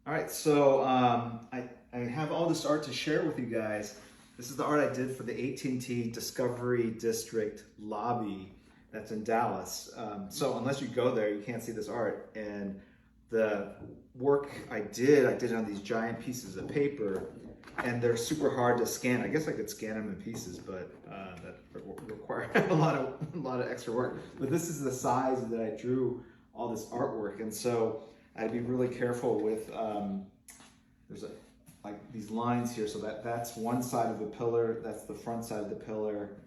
All right, so I have all this art to share with you guys. This is the art I did for the AT&T Discovery District lobby that's in Dallas. So unless you go there, you can't see this art. And the work I did it on these giant pieces of paper, and they're super hard to scan. I guess I could scan them in pieces, but that require a lot of extra work. But this is the size that I drew all this artwork, and so I'd be really careful with, there's like these lines here, so that's one side of the pillar, that's the front side of the pillar,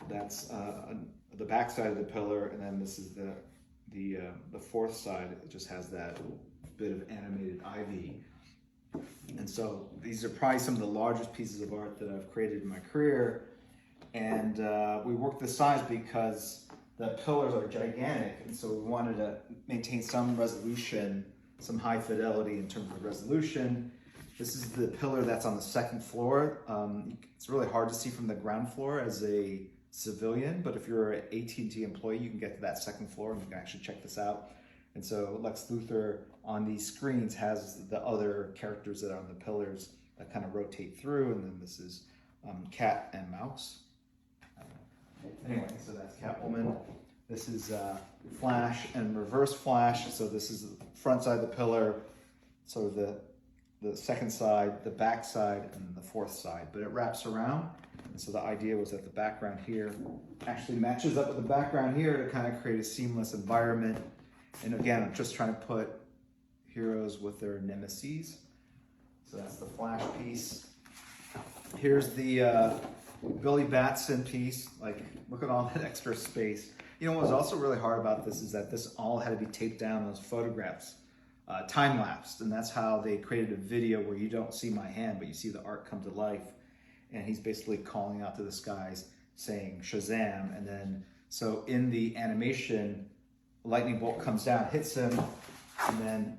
that's the back side of the pillar, and then this is the fourth side. It just has that bit of animated ivy. And so these are probably some of the largest pieces of art that I've created in my career. And we worked this size because the pillars are gigantic, and so we wanted to maintain some resolution, some high fidelity in terms of resolution. This is the pillar that's on the second floor. It's really hard to see from the ground floor as a civilian, but if you're an AT&T employee, you can get to that second floor and you can actually check this out. And so Lex Luthor on these screens has the other characters that are on the pillars that kind of rotate through, and then this is Cat and Mouse. Anyway, so that's Catwoman. This is Flash and Reverse Flash. So this is the front side of the pillar, so the second side, the back side, and the fourth side. But it wraps around. And so the idea was that the background here actually matches up with the background here to kind of create a seamless environment. And again, I'm just trying to put heroes with their nemesis. So that's the Flash piece. Here's the Billy Batson piece. Like, look at all that extra space. You know what was also really hard about this is that this all had to be taped down, those photographs, time-lapsed, and that's how they created a video where you don't see my hand, but you see the art come to life. And he's basically calling out to the skies saying Shazam, and then, so in the animation, a lightning bolt comes down, hits him, and then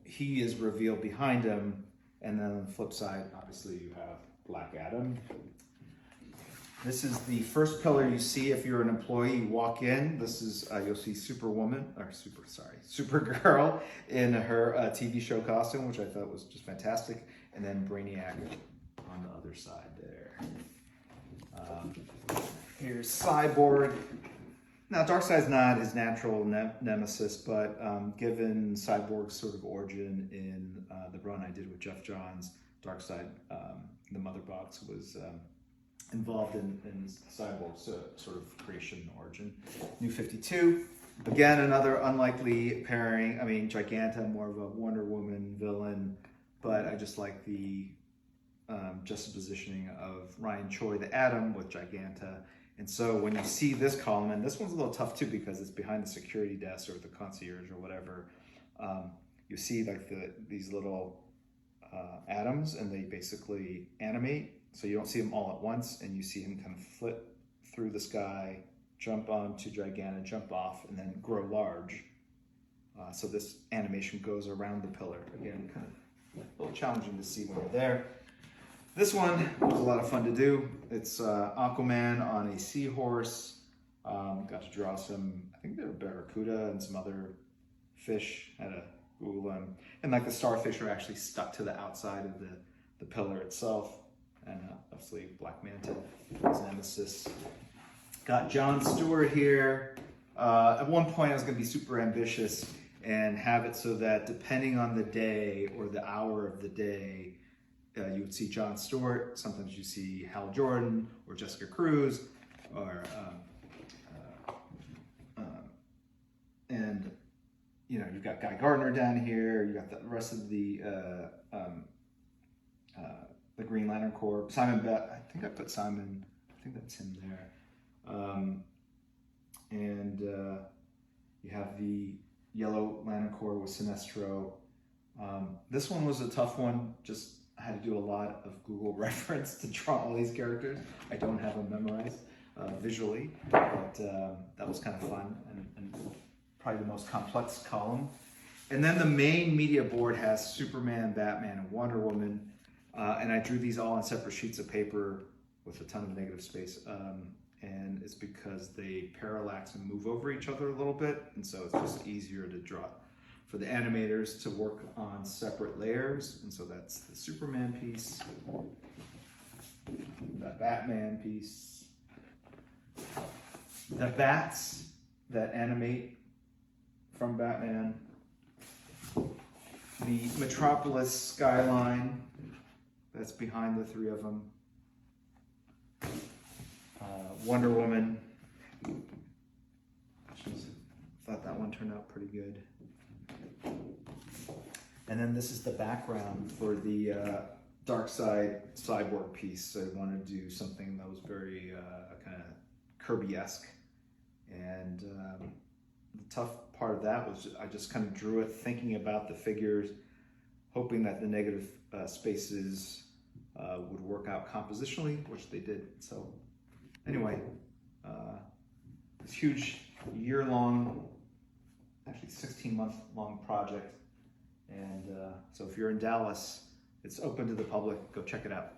he is revealed behind him, and then on the flip side, obviously you have Black Adam. This is the first pillar you see if you're an employee. You walk in, this is, you'll see Supergirl in her TV show costume, which I thought was just fantastic, and then Brainiac on the other side there. Here's Cyborg. Now, Darkseid's not his natural nemesis, but given Cyborg's sort of origin in the run I did with Jeff Johns, Darkseid, the Mother Box, was involved in Cyborg's sort of creation origin. New 52, again, another unlikely pairing. I mean, Giganta, more of a Wonder Woman villain, but I just like the juxtapositioning of Ryan Choi, the Atom, with Giganta. And so when you see this column, and this one's a little tough too because it's behind the security desk or the concierge or whatever, you see like these little atoms, and they basically animate. So you don't see them all at once, and you see him kind of flip through the sky, jump onto Giganta, jump off, and then grow large. So this animation goes around the pillar. Again, kind of a little challenging to see when you're there. This one was a lot of fun to do. It's Aquaman on a seahorse. Got to draw some, I think they were barracuda and some other fish. Had to Google them. And like the starfish are actually stuck to the outside of the pillar itself. And obviously Black Manta, his nemesis. Got Jon Stewart here. At one point I was gonna be super ambitious and have it so that depending on the day or the hour of the day, you would see Jon Stewart. Sometimes you see Hal Jordan or Jessica Cruz, or and you know, you've got Guy Gardner down here. You got the rest of the Green Lantern Corps. Simon Bett. I think I put Simon. I think that's him there. And you have the Yellow Lantern Corps with Sinestro. This one was a tough one. Just I had to do a lot of Google reference to draw all these characters. I don't have them memorized visually, but that was kind of fun and probably the most complex column. And then the main media board has Superman, Batman, and Wonder Woman, and I drew these all on separate sheets of paper with a ton of negative space. And it's because they parallax and move over each other a little bit, and so it's just easier to draw for the animators to work on separate layers. And so that's the Superman piece, the Batman piece, the bats that animate from Batman, the Metropolis skyline that's behind the three of them, Wonder Woman. Thought that one turned out pretty good. And then this is the background for the Dark Side Cyborg piece. So I wanted to do something that was very kind of Kirby-esque. And the tough part of that was I just kind of drew it thinking about the figures, hoping that the negative spaces would work out compositionally, which they did. So anyway, this huge year-long, actually 16-month-long project. And so if you're in Dallas, it's open to the public. Go check it out.